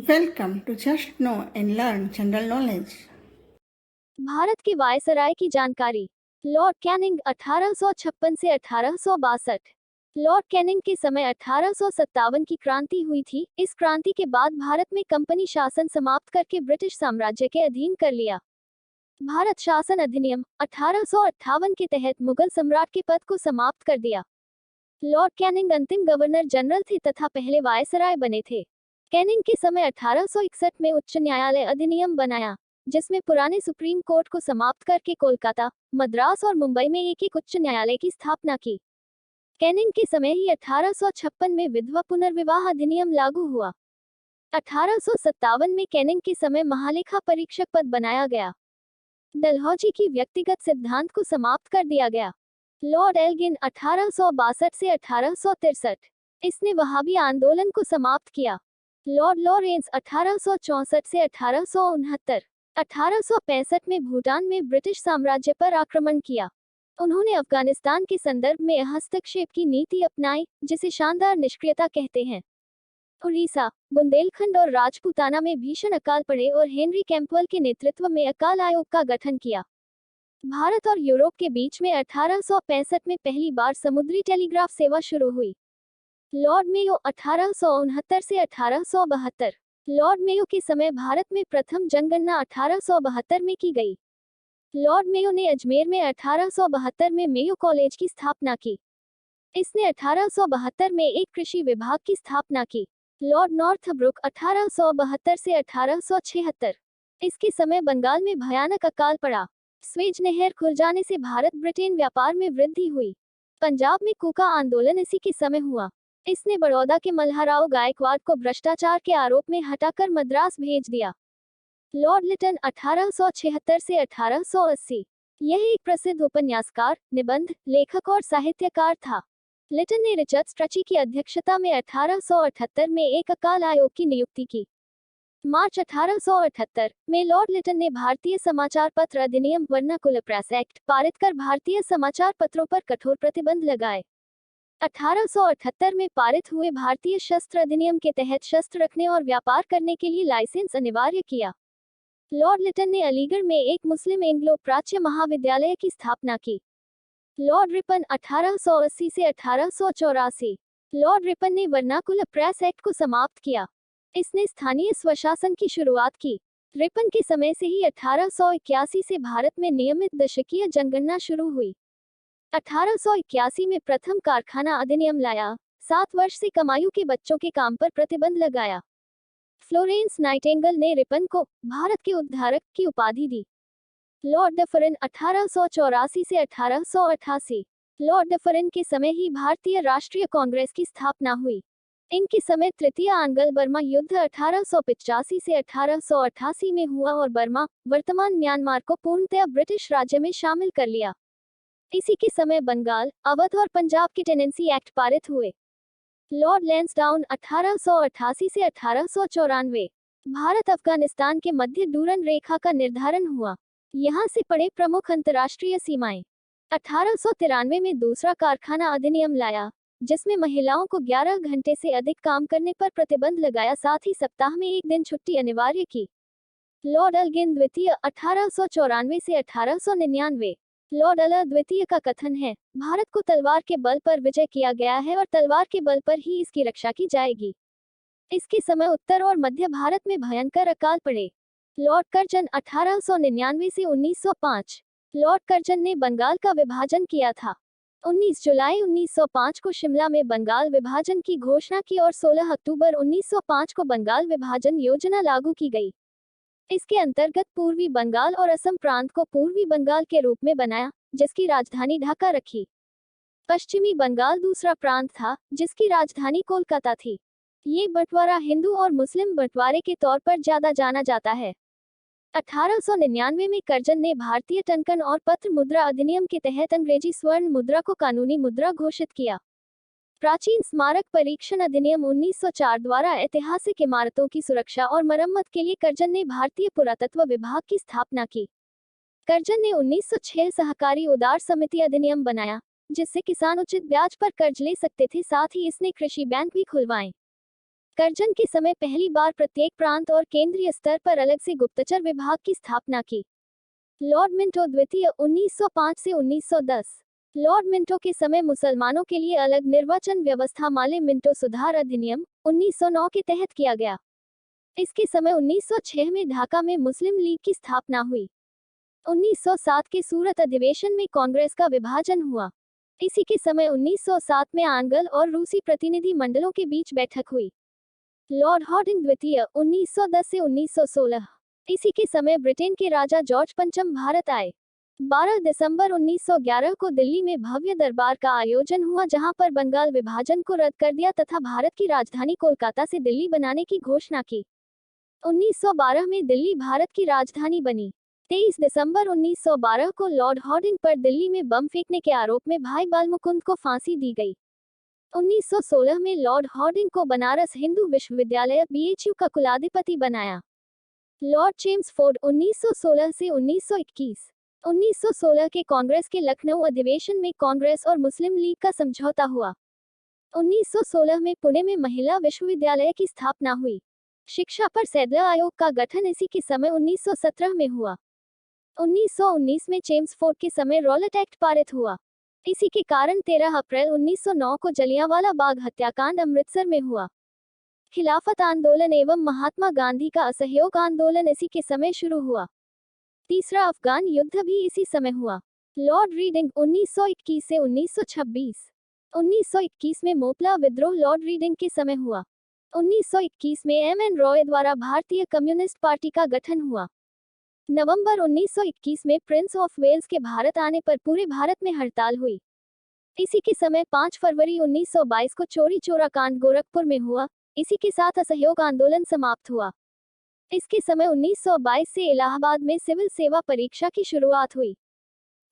Welcome to Just Know and Learn General Knowledge. Bharat के viceroy की जानकारी। लॉर्ड कैनिंग 1856 से 1862। लॉर्ड कैनिंग के समय 1857 की क्रांति हुई थी। इस क्रांति के बाद भारत में कंपनी शासन समाप्त करके ब्रिटिश साम्राज्य के अधीन कर लिया। भारत शासन अधिनियम 1858 के तहत मुगल सम्राट के पद को समाप्त कर दिया। लॉर्ड कैनिंग अंतिम गवर्नर जनरल थे तथा पहले वायसराय बने थे। कैनिंग के समय 1861 में उच्च न्यायालय अधिनियम बनाया, जिसमें पुराने सुप्रीम कोर्ट को समाप्त करके कोलकाता, मद्रास और मुंबई में एक एक उच्च न्यायालय की स्थापना की। कैनिंग के समय ही 1856 में विधवा पुनर्विवाह अधिनियम लागू हुआ। 1857 में कैनिंग के समय महालेखा परीक्षक पद बनाया गया। डलहौजी की व्यक्तिगत सिद्धांत को समाप्त कर दिया गया। लॉर्ड एल्गिन 1862 से 1863, इसने वहाबी आंदोलन को समाप्त किया। लॉर्ड लॉरेंस 1864 से 1869, 1865 में भूटान में ब्रिटिश साम्राज्य पर आक्रमण किया। उन्होंने अफगानिस्तान के संदर्भ में हस्तक्षेप की नीति अपनाई, जिसे शानदार निष्क्रियता कहते हैं। उड़ीसा, बुंदेलखंड और राजपूताना में भीषण अकाल पड़े और हेनरी कैंपवेल के नेतृत्व में अकाल आयोग का गठन किया। भारत और यूरोप के बीच में 1865 में पहली बार समुद्री टेलीग्राफ सेवा शुरू हुई। लॉर्ड मेयो 1869 से 1872। लॉर्ड मेयो के समय भारत में प्रथम जनगणना 1872 में की गई। लॉर्ड मेयो ने अजमेर में 1872 में मेयो कॉलेज की स्थापना की। इसने 1872 में एक कृषि विभाग की स्थापना की। लॉर्ड नॉर्थब्रुक 1872 से 1876। इसके समय बंगाल में भयानक अकाल पड़ा। स्वेज नहर खुल जाने से भारत ब्रिटेन व्यापार में वृद्धि हुई। पंजाब में कूका आंदोलन इसी के समय हुआ। इसने बड़ौदा के मल्हाराव गायकवाड़ को भ्रष्टाचार के आरोप में हटाकर मद्रास भेज दिया। लॉर्ड लिटन 1876 से 1880। यह एक प्रसिद्ध उपन्यासकार, निबंध लेखक और साहित्यकार था। लिटन ने रिचर्ड स्ट्रची की अध्यक्षता में 1878 में एक अकाल आयोग की नियुक्ति की। मार्च 1878 में लॉर्ड लिटन ने भारतीय समाचार पत्र अधिनियम वर्नाकुलर प्रेस एक्ट पारित कर भारतीय समाचार पत्रों पर कठोर प्रतिबंध लगाए। 1878 में पारित हुए भारतीय शस्त्र अधिनियम के तहत शस्त्र रखने और व्यापार करने के लिए लाइसेंस अनिवार्य किया। लॉर्ड लिटन ने अलीगढ़ में एक मुस्लिम एंग्लो प्राच्य महाविद्यालय की स्थापना की। लॉर्ड रिपन 1880 से 1884। लॉर्ड रिपन ने वर्नाकुलर प्रेस एक्ट को समाप्त किया। इसने स्थानीय स्वशासन की शुरुआत की। रिपन के समय से ही 1881 से भारत में नियमित दशकीय जनगणना शुरू हुई। 1881 में प्रथम कारखाना अधिनियम लाया। 7 वर्ष से कम आयु के बच्चों के काम पर प्रतिबंध लगाया। फ्लोरेंस नाइटिंगेल ने रिपन को भारत के उद्धारक की उपाधि दी। लॉर्ड डफरिन 1884 से 1888। लॉर्ड डफरिन के समय ही भारतीय राष्ट्रीय कांग्रेस की स्थापना हुई। इनके समय तृतीय आंग्ल बर्मा युद्ध 1885 से 1888 में हुआ और बर्मा, वर्तमान म्यांमार को पूर्णतया ब्रिटिश राज्य में शामिल कर लिया। इसी के समय बंगाल, अवध और पंजाब के टेनेंसी एक्ट पारित हुए। लॉर्ड लैंसडाउन 1888 से 1894। भारत अफगानिस्तान के मध्य डूरन रेखा का निर्धारण हुआ। यहाँ से पड़े प्रमुख अंतर्राष्ट्रीय सीमाएं। 1893 में दूसरा कारखाना अधिनियम लाया, जिसमें महिलाओं को 11 घंटे से अधिक काम करने पर प्रतिबंध लगाया, साथ ही सप्ताह में एक दिन छुट्टी अनिवार्य की। लॉर्ड एल्गिन द्वितीय 1894 से 1899। लॉर्ड अल द्वितीय का कथन है, भारत को तलवार के बल पर विजय किया गया है और तलवार के बल पर ही इसकी रक्षा की जाएगी। इसके समय उत्तर और मध्य भारत में भयंकर अकाल पड़े। लॉर्ड कर्जन 1899 से 1905। लॉर्ड कर्जन ने बंगाल का विभाजन किया था। 19 जुलाई 1905 को शिमला में बंगाल विभाजन की घोषणा की और 16 अक्टूबर 1905 को बंगाल विभाजन योजना लागू की गई। इसके अंतर्गत पूर्वी बंगाल और असम प्रांत को पूर्वी बंगाल के रूप में बनाया, जिसकी राजधानी ढाका रखी। पश्चिमी बंगाल दूसरा प्रांत था, जिसकी राजधानी कोलकाता थी। ये बंटवारा हिंदू और मुस्लिम बंटवारे के तौर पर ज्यादा जाना जाता है। 1899 में कर्जन ने भारतीय टंकन और पत्र मुद्रा अधिनियम के तहत अंग्रेजी स्वर्ण मुद्रा को कानूनी मुद्रा घोषित किया। प्राचीन स्मारक परीक्षण अधिनियम 1904 द्वारा ऐतिहासिक इमारतों की सुरक्षा और मरम्मत के लिए कर्जन ने भारतीय पुरातत्व विभाग की स्थापना की। कर्जन ने 1906 सहकारी उदार समिति अधिनियम बनाया, जिससे किसान उचित ब्याज पर कर्ज ले सकते थे, साथ ही इसने कृषि बैंक भी खुलवाए। कर्जन के समय पहली बार प्रत्येक प्रांत और केंद्रीय स्तर पर अलग से गुप्तचर विभाग की स्थापना की। लॉर्ड मिंटो द्वितीय 1905 से 1910। लॉर्ड मिंटो के समय मुसलमानों के लिए अलग निर्वाचन व्यवस्था माले मिंटो सुधार अधिनियम 1909 के तहत किया गया। इसके समय 1906 में ढाका में मुस्लिम लीग की स्थापना हुई। 1907 के सूरत अधिवेशन में कांग्रेस का विभाजन हुआ। इसी के समय 1907 में आंग्ल और रूसी प्रतिनिधि मंडलों के बीच बैठक हुई। लॉर्ड हॉर्डिंग द्वितीय 1910 से 1916। इसी के समय ब्रिटेन के राजा जॉर्ज पंचम भारत आए। 12 दिसंबर 1911 को दिल्ली में भव्य दरबार का आयोजन हुआ, जहां पर बंगाल विभाजन को रद्द कर दिया तथा भारत की राजधानी कोलकाता से दिल्ली बनाने की घोषणा की। 1912 में दिल्ली भारत की राजधानी बनी। 23 दिसंबर 1912 को लॉर्ड हॉर्डिंग पर दिल्ली में बम फेंकने के आरोप में भाई बालमुकुंद को फांसी दी गई। 1916 में लॉर्ड हॉर्डिंग को बनारस हिंदू विश्वविद्यालय BHU का कुलाधिपति बनाया। लॉर्ड चेम्सफोर्ड 1916 से 1921। 1916 के कांग्रेस के लखनऊ अधिवेशन में कांग्रेस और मुस्लिम लीग का समझौता हुआ। 1916 में पुणे में महिला विश्वविद्यालय की स्थापना हुई। शिक्षा पर सैदला आयोग का गठन इसी के समय 1917 में हुआ। 1919 में चेम्सफोर्ड के समय रॉलेट एक्ट पारित हुआ। इसी के कारण 13 अप्रैल 1909 को जलियांवाला बाग हत्याकांड अमृतसर में हुआ। खिलाफत आंदोलन एवं महात्मा गांधी का असहयोग आंदोलन इसी के समय शुरू हुआ। तीसरा अफगान युद्ध भी इसी समय हुआ। लॉर्ड रीडिंग 1921 से 1926। 1921 में मोपला विद्रोह लॉर्ड रीडिंग के समय हुआ। 1921 में MN रॉय द्वारा भारतीय कम्युनिस्ट पार्टी का गठन हुआ। नवंबर 1921 में प्रिंस ऑफ वेल्स के भारत आने पर पूरे भारत में हड़ताल हुई। इसी के समय 5 फरवरी 1922 को चोरी चोरा कांड गोरखपुर में हुआ। इसी के साथ असहयोग आंदोलन समाप्त हुआ। इसके समय 1922 से इलाहाबाद में सिविल सेवा परीक्षा की शुरुआत हुई।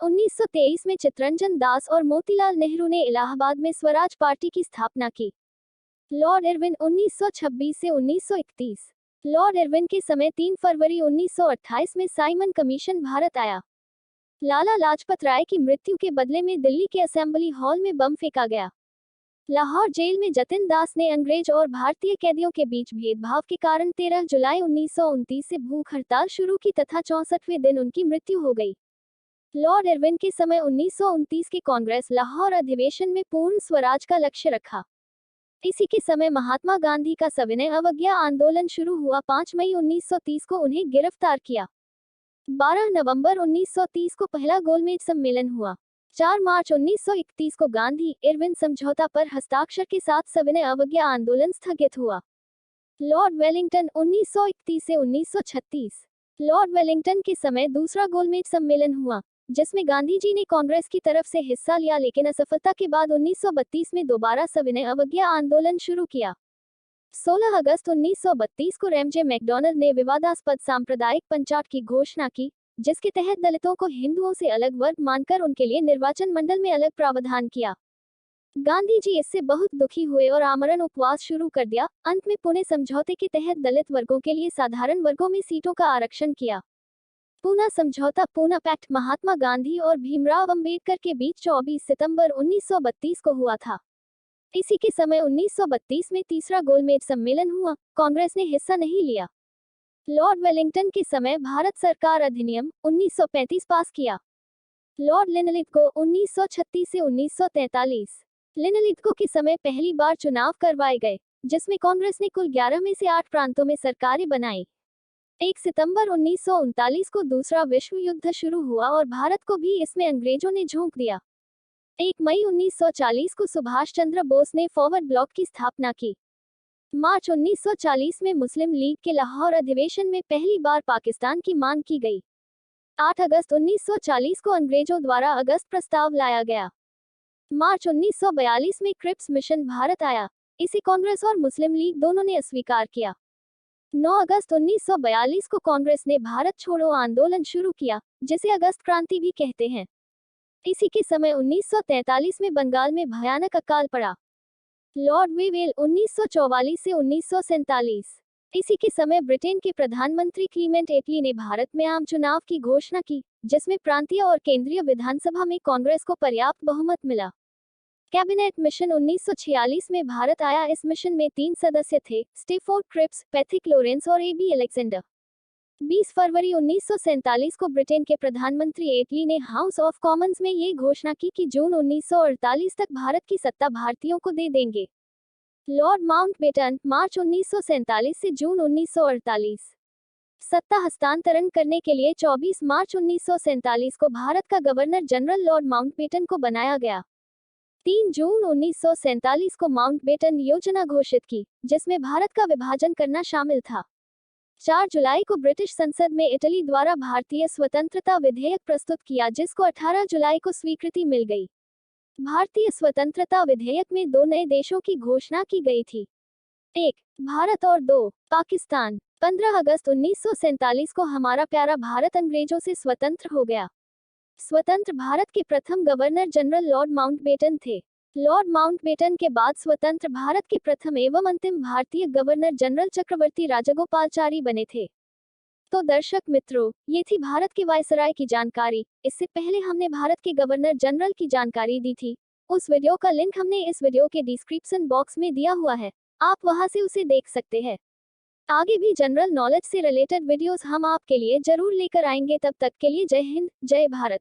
1923 में चित्तरंजन दास और मोतीलाल नेहरू ने इलाहाबाद में स्वराज पार्टी की स्थापना की। लॉर्ड इरविन 1926 से 1931। लॉर्ड इरविन के समय 3 फरवरी 1928 में साइमन कमीशन भारत आया। लाला लाजपत राय की मृत्यु के बदले में दिल्ली के असेंबली हॉल में बम फेंका गया। लाहौर जेल में जतिन दास ने अंग्रेज और भारतीय कैदियों के बीच भेदभाव के कारण 13 जुलाई 1929 से भूख हड़ताल शुरू की तथा 64वें दिन उनकी मृत्यु हो गई। लॉर्ड इरविन के समय 1929 के कांग्रेस लाहौर अधिवेशन में पूर्ण स्वराज का लक्ष्य रखा। इसी के समय महात्मा गांधी का सविनय अवज्ञा आंदोलन शुरू हुआ। 5 मई 1930 को उन्हें गिरफ्तार किया। 12 नवंबर 1930 को पहला गोलमेज सम्मेलन हुआ। 4 मार्च 1931 को गांधी इरविन समझौता पर हस्ताक्षर के साथ सविनय अवज्ञा आंदोलन स्थगित हुआ। लॉर्ड वेलिंगटन 1931 से 1936। लॉर्ड वेलिंगटन के समय दूसरा गोलमेज सम्मेलन हुआ, जिसमें गांधी जी ने कांग्रेस की तरफ से हिस्सा लिया, लेकिन असफलता के बाद 1932 में दोबारा सविनय अवज्ञा आंदोलन शुरू किया। 16 अगस्त 1932 को रैमजे मैकडॉनल्ड ने विवादास्पद सांप्रदायिक पंचायत की घोषणा की, जिसके तहत दलितों को हिंदुओं से अलग वर्ग मानकर उनके लिए निर्वाचन मंडल में अलग प्रावधान किया। गांधी जी इससे बहुत दुखी हुए और आमरण उपवास शुरू कर दिया। अंत में पुणे समझौते के तहत दलित वर्गों के लिए साधारण वर्गों में सीटों का आरक्षण किया। पूना समझौता पूना पैक्ट महात्मा गांधी और भीमराव अंबेडकर के बीच 24 सितंबर 1932 को हुआ था। इसी के समय 1932 में तीसरा गोलमेज सम्मेलन हुआ। कांग्रेस ने हिस्सा नहीं लिया। लॉर्ड वेलिंगटन के समय भारत सरकार अधिनियम 1935 पास किया। लॉर्ड लिनलिथगो 1936 से 1943। लिनलिथगो के समय पहली बार चुनाव करवाए गए, जिसमें कांग्रेस ने कुल 11 में से 8 प्रांतों में सरकारें बनाई। 1 सितंबर 1939 को दूसरा विश्व युद्ध शुरू हुआ और भारत को भी इसमें अंग्रेजों ने झोंक दिया। 1 मई 1940 को सुभाष चंद्र बोस ने फॉरवर्ड ब्लॉक की स्थापना की। मार्च 1940 में मुस्लिम लीग के लाहौर अधिवेशन में पहली बार पाकिस्तान की मांग की गई। 8 अगस्त 1940 को अंग्रेजों द्वारा अगस्त प्रस्ताव लाया गया। मार्च 1942 में क्रिप्स मिशन भारत आया। इसे कांग्रेस और मुस्लिम लीग दोनों ने अस्वीकार किया। 9 अगस्त 1942 को कांग्रेस ने भारत छोड़ो आंदोलन शुरू किया, जिसे अगस्त क्रांति भी कहते हैं। इसी के समय 1943 में बंगाल में भयानक अकाल पड़ा। लॉर्ड वेवेल 1944 से 1947। इसी के समय ब्रिटेन के प्रधानमंत्री क्लीमेंट एटली ने भारत में आम चुनाव की घोषणा की, जिसमें प्रांतीय और केंद्रीय विधानसभा में कांग्रेस को पर्याप्त बहुमत मिला। कैबिनेट मिशन 1946 में भारत आया। इस मिशन में 3 सदस्य थे, स्टेफोर्ड क्रिप्स, पैथिक लॉरेंस और एबी अलेक्जेंडर। 20 फरवरी 1947 को ब्रिटेन के प्रधानमंत्री एटली ने हाउस ऑफ कॉमन्स में ये घोषणा की कि जून 1948 तक भारत की सत्ता भारतीयों को दे देंगे। लॉर्ड माउंटबेटन, मार्च 1947 से जून 1948। सत्ता हस्तांतरण करने के लिए 24 मार्च 1947 को भारत का गवर्नर जनरल लॉर्ड माउंटबेटन को बनाया गया। 3 जून 1947 को माउंटबेटन योजना घोषित की, जिसमें भारत का विभाजन करना शामिल था। 4 जुलाई को ब्रिटिश संसद में इटली द्वारा भारतीय स्वतंत्रता विधेयक प्रस्तुत किया, जिसको 18 जुलाई को स्वीकृति मिल गई। भारतीय स्वतंत्रता विधेयक में 2 नए देशों की घोषणा की गई थी, 1 भारत और 2 पाकिस्तान। 15 अगस्त 1947 को हमारा प्यारा भारत अंग्रेजों से स्वतंत्र हो गया। स्वतंत्र भारत के प्रथम गवर्नर जनरल लॉर्ड माउंटबेटन थे। लॉर्ड माउंटबेटन के बाद स्वतंत्र भारत के प्रथम एवं अंतिम भारतीय गवर्नर जनरल चक्रवर्ती राजगोपालचारी बने थे। तो दर्शक मित्रों, ये थी भारत के वायसराय की जानकारी। इससे पहले हमने भारत के गवर्नर जनरल की जानकारी दी थी। उस वीडियो का लिंक हमने इस वीडियो के डिस्क्रिप्शन बॉक्स में दिया हुआ है, आप वहां से उसे देख सकते हैं। आगे भी जनरल नॉलेज से रिलेटेड वीडियोस हम आपके लिए जरूर लेकर आएंगे। तब तक के लिए जय हिंद, जय भारत।